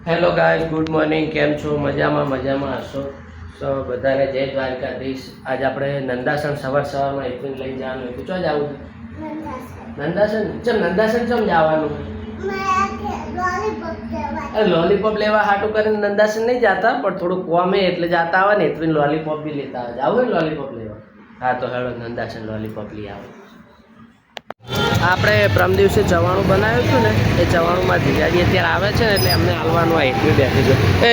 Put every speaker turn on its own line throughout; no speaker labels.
Hello guys, good morning. કેમ છો? મજામાં હશો? તો બધાને જય દ્વારકાધીશ. આજ આપણે નંદાસન સવારમાં એકદમ લઈને જવાનું હતું. ચો જવું? નંદાસન. નંદાસન ચમ જવાનું? લોલીપોપ લેવા હાટું કરીને નંદાસન નહીં જતા, પણ થોડું કોમે એટલે જતા આવે ને એટલે લોલીપોપ બી લેતા આવે. આવું ને લોલીપોપ લેવા? હા, તો હેડો નંદાસન લોલીપોપ લઈ આવો. આપણે પ્રમ દિવસે ચવાણું બનાવ્યું હતું ને, એ ચવાણુંમાં જીજાજી અત્યારે આવે છે ને એટલે અમને હાલવાનું આ એટલું બેઠી છે. એ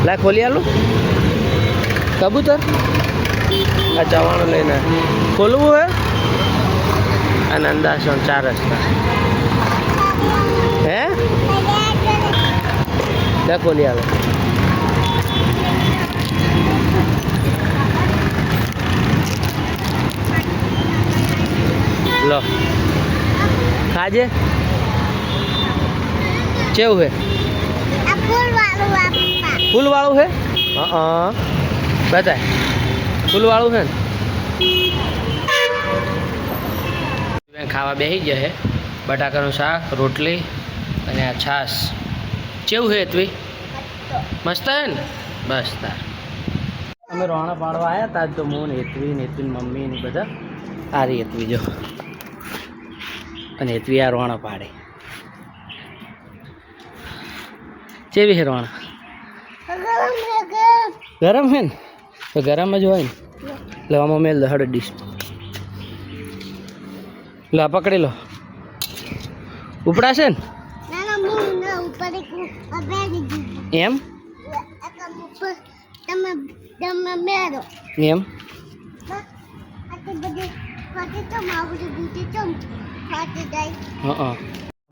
લા ખોલી આલું કબૂતર. આ ચવાણું લઈને ખોલવું હે. આ નંદાસન 4 રસ્તા હે લા ખોલી આલો. લો ખાજે કેવું હે? ફૂલ વાળું હે? હા બતાય ફૂલ વાળું હે ને. ખાવા બેસી ગયા હે. બટાકાનું શાક, રોટલી અને આ છાશ. કેવું હે તું? મસ્ત હે ને? બસ તાર અમે રોણા પાડવા આવ્યા હતા તો હું ને હેતવી મમ્મી ને બધા સારી હેતવી જો અને હેતવી આ રોણા પાડે. કેવી હે રોણા? ગરમ હે ને? તો ગરમ જ હોય ને. લેવામાં મેલ દો હળદ ડીશ. લો પકડી લો. ઉપડાશે ને એમ એમ.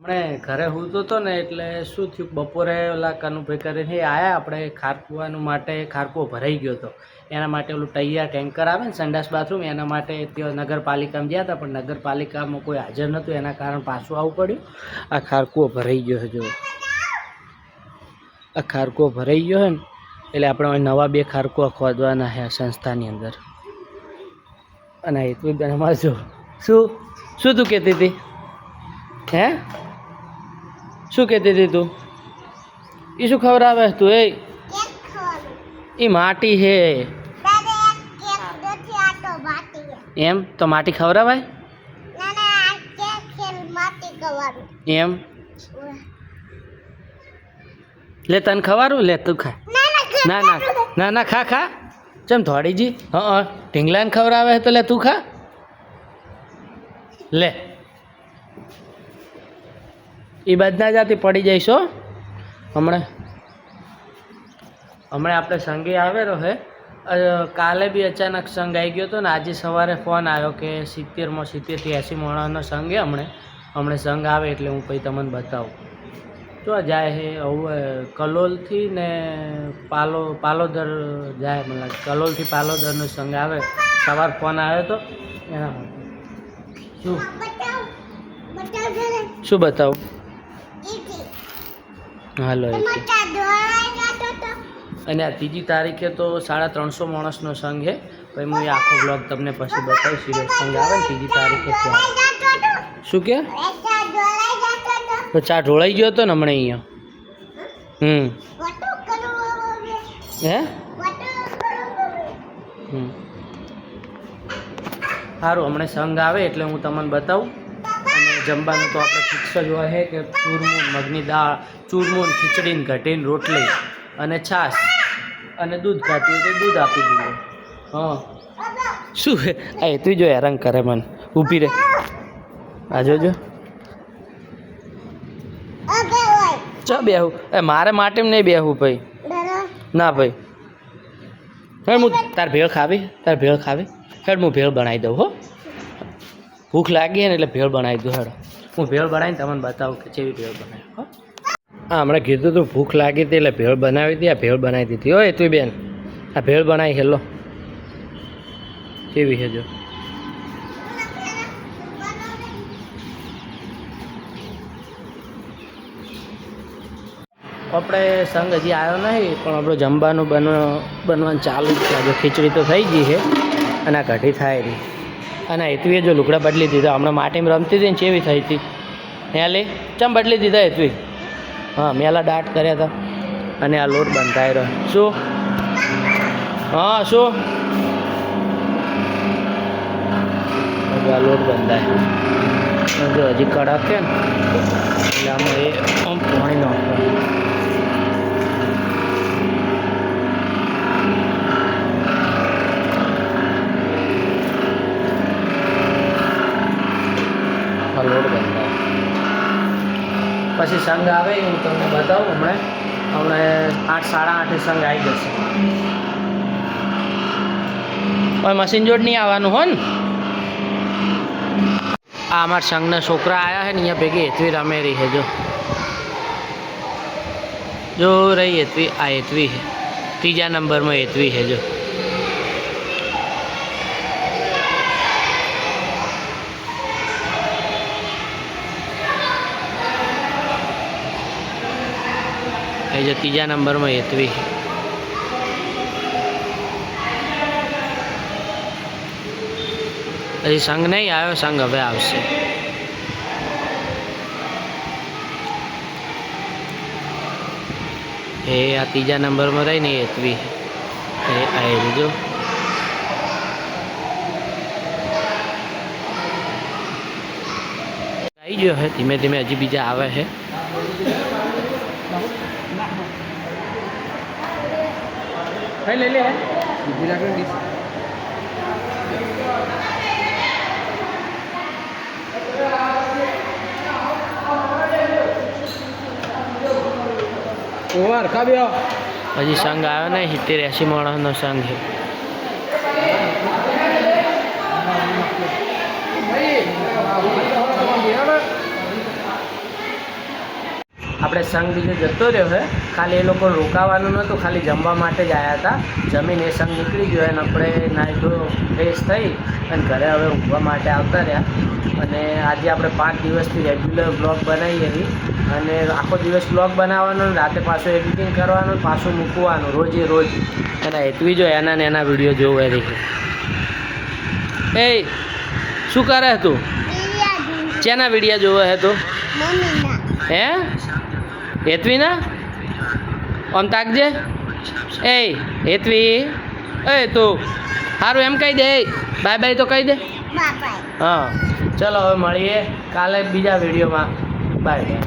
હમણે ઘરે સૂતો હતો ને એટલે શું થયું, બપોરે ઓલા કનુભાઈ કરીને આવ્યા આપણે ખારકુવાનું માટે. ખારકુઓ ભરાઈ ગયો હતો એના માટે ઓલું તૈયાર ટેન્કર આવે ને સંડાસ બાથરૂમ, એના માટે ત્યાં નગરપાલિકામાં ગયા હતા પણ નગરપાલિકામાં કોઈ હાજર નહોતું, એના કારણે પાછું આવવું પડ્યું. આ ખારકુઓ ભરાઈ ગયો છે જો. આ ખારકુઓ ભરાઈ ગયો છે ને એટલે આપણે નવા 2 ખારકુઓ ખોદવાના છે આ સંસ્થાની અંદર. અને એટલું જ અમારે જો શું તું કહેતી હતી હે? શું કહેતી હતી તું? એ શું ખવડાવે તું? એ માટી હે એમ. તો માટી ખવડાવાય એમ? લે તને ખવારું? લે તું ખા. ના ના ના ના ખા ખા. ચમ થોડીજી? હા ઢીંગલાને ખવડાવે તો લે તું ખા. લે એ બાદ ના જાતી પડી જઈશો. હમણાં આપણે સંગે આવેલો હે. કાલે બી અચાનક સંઘ આવી ગયો હતો ને આજે સવારે ફોન આવ્યો કે 70 થી 80 માણસનો સંઘ હે. હમણાં સંઘ આવે એટલે હું પછી તમને બતાવું. તો જાય છે હવે કલોલથી ને પાલોદર જાય. મને કલોલથી પાલોદરનો સંઘ આવે. સવાર ફોન આવ્યો હતો એના શું બતાવું? હાલો. અને આ 3જી તારીખે તો 350 માણસનો સંઘ છે. પછી હું એ આખો બ્લોગ તમને પછી બતાવીશ. સંઘ આવે ને 3જી તારીખે ત્યાં. શું કે? તો ચા ઢોળાઈ ગયો હતો ને હમણાં અહીંયા. હે સારું. હમણાં સંઘ આવે એટલે હું તમને બતાવું. અને જમવાનું તો આપણે ફિક્સ જ હોય છે કે ચૂરમું, મગની દાળ, ચૂરમું, ખીચડી, ઘટીને રોટલી અને છાશ અને દૂધ ખાતું તો દૂધ આપી દઈએ. હા શું હે? એ તું જો હેરાન કરે મને. ઊભી રહે. આ જોજો ચા બેહું? મારે માટે નહીં બેહવું ભાઈ. ના ભાઈ હેડ હું તાર ભેળ ખાવી હેડ હું ભેળ બનાવી દઉં. હો ભૂખ લાગી ને એટલે ભેળ બનાવી દઉં. હેડ હું ભેળ બનાવીને તમને બતાવું કે કેવી ભેળ બનાવી. હો હા હમણાં કીધું તું ભૂખ લાગી હતી એટલે ભેળ બનાવી હતી. આ ભેળ બનાવી દીધી. હોય તું બેન આ ભેળ બનાવી. હેલો કેવી છે જો. આપણે સંઘ હજી આવ્યો નહીં પણ આપણું જમવાનું બનવાનું ચાલુ જ છે. જો ખીચડી તો થઈ ગઈ છે અને આ કઢી થાય નહીં. અને હેતુએ જો લુગડા બદલી દીધા. હમણાં માટીમાં રમતી હતી ને કેવી થઈ હતી. હે લે ચમ બદલી દીધા હેતવી હા મેલા દાટ કર્યા હતા અને આ લોટ બંધાઈ રહ્યો શું હા શું આ લોટ બંધાય જો હજી કડક છે ને એટલે આમાં એ આમ પાણી નાખવાનું લોટ બંધાય પછી સંઘ આવે હું તમને બતાવું હમણાં 8 સાડા 8 સંઘ આવી જશે પણ મશીન જોડ નહીં આવવાનું હો ને આ અમારા સંઘના છોકરા આવ્યા છે ને અહીંયા ભેગી હેતવી રમે રહી છે જો રહી હેતવી આ હેતવી છે ત્રીજા નંબરમાં હેતવી છે જો એ જો ત્રીજા નંબરમાં હેતવી હજી સંઘ નહીં આવ્યો સંઘ હવે આવશે એ આ ત્રીજા નંબરમાં રહી ને હેતવી એ આવી દીધો આવી ગયો હે ધીમે ધીમે હજી બીજા આવે છે ले ले હજી સંઘ આવ્યો ને 70-80 માણસનો સંઘ છે આપણે સંઘ બીજે જતો રહ્યો છે ખાલી એ લોકો રોકાવાનું નહોતું ખાલી જમવા માટે જ આવ્યા હતા જમીન એ સંઘ નીકળી ગયો અને આપણે નાહી ધો ફ્રેશ થઈ અને ઘરે હવે ઊંઘવા માટે આવતા રહ્યા અને આજે આપણે 5 દિવસથી રેગ્યુલર બ્લોગ બનાવીએ છીએ અને આખો દિવસ બ્લોગ બનાવવાનો રાતે પાછું એડિટિંગ કરવાનું પાછું મૂકવાનું રોજે રોજ અને હેતવી જો એના ને એના વિડીયો જોવે રહી એ શું કરે તું શેના વિડીયો જોવે હે તું હે હેતવી ના આમ તાકજે એ હેતવી એ તું સારું એમ કહી દે બાય બાય તો કહી દે હા ચલો હવે મળીએ કાલે બીજા વિડીયોમાં બાય